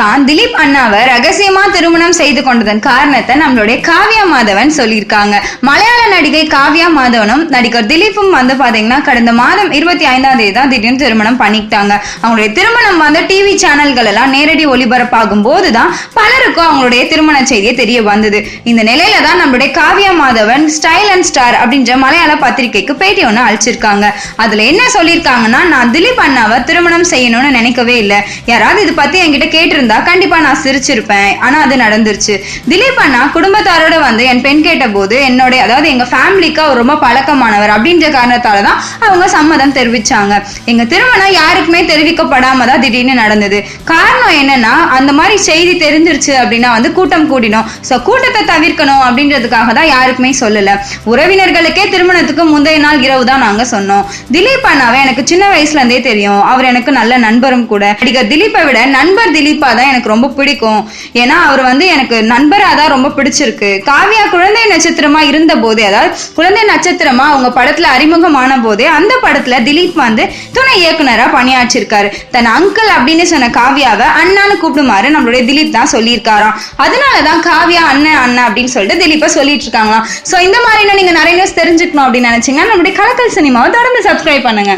தான் திலீப் அண்ணாவை ரகசியமா திருமணம் செய்து கொண்டதன் காரணத்தை நம்மளுடைய காவ்யா மாதவன் சொல்லியிருக்காங்க. மலையாள நடிகை காவ்யா மாதவனும் நடிகர் திலீப்பும் வந்து பாத்தீங்கன்னா கடந்த மாதம் 25ஆம் தேதி தான் திடீர்னு திருமணம் பண்ணிக்கிட்டாங்க. அவங்களுடைய திருமணம் வந்து டிவி சேனல்கள் எல்லாம் நேரடி ஒளிபரப்பாகும் போதுதான் பலருக்கும் அவங்களுடைய திருமண செய்தியை தெரிய வந்தது. இந்த நிலையில தான் நம்மளுடைய Kavya Madhavan style and star அப்படின்ற மலையாள பத்திரிகைக்கு பேட்டி ஒன்று அளிச்சிருக்காங்க. அதுல என்ன சொல்லியிருக்காங்கன்னா, நான் திலீப் அண்ணாவை திருமணம் செய்யணும்னு நினைக்கவே இல்லை. யாராவது இது பத்தி என்கிட்ட கேட்டிருந்தா கண்டிப்பா நான் சிரிச்சிருப்பேன். ஆனா அது நடந்துருச்சு. திலீப் அண்ணா குடும்பத்தாரோட வந்து என் பெண் கேட்ட போது என்னுடைய அதாவது எங்க ஃபேமிலிக்கு அவர் ரொம்ப பழக்கமானவர் அப்படின்ற காரணத்தாலதான் அவங்க சம்மதம் தெரிவிச்சாங்க. எங்க திருமணம் யாருக்குமே தெரிவிக்கப்படாம தான் திடீர்னு நடந்தது. காரணம் என்னன்னா, அந்த மாதிரி செய்தி தெரிஞ்சிருச்சு அப்படின்னா வந்து கூட்டம் கூடினோம். சோ கூட்டத்தை தவிர்க்கணும் அப்படின்றதுக்காக தான் யாருக்குமே சொல்லல. உறவினர்களுக்கே திருமணத்துக்கு முந்தைய நாள் இரவு தான் நாங்க சொன்னோம். திலீப் அண்ணாவை எனக்கு சின்ன வயசுல இருந்தே தெரியும். அவர் எனக்கு நல்ல நண்பரும் கூட. நடிகர் திலீப்பை விட நண்பர் திலீப்பா தான் எனக்கு ரொம்ப பிடிக்கும். ஏன்னா அவர் வந்து எனக்கு நண்பரா தான் ரொம்ப பிடிச்சிருக்கு. காவ்யா குழந்தை நட்சத்திரமா இருந்த போதே, அதாவது குழந்தை நட்சத்திரமா அவங்க படத்துல அறிமுகமான போதே அந்த படத்துல திலீப் வந்து துணை இயக்குனரா பணியாற்றிருக்காரு. தன் அங்கிள் அப்படின்னு சொன்ன காவ்யாவை அண்ணான்னு கூப்பிடுமாறு நம்மளுடைய திலீப் தான் சொல்லியிருக்காராம். அதனாலதான் காவ்யா அண்ணன் அண்ணன் அப்படின்னு சொல்லிட்டு திலீப்பை சொல்லிட்டு இருக்காங்களாம். சோ இந்த மாதிரி நீங்க நிறைய நியூஸ் தெரிஞ்சுக்கணும் அப்படின்னு நினைச்சீங்கன்னா நம்மளுடைய கலக்கல் சினிமாவை தொடர்ந்து சப்ஸ்கிரைப் பண்ணுங்க.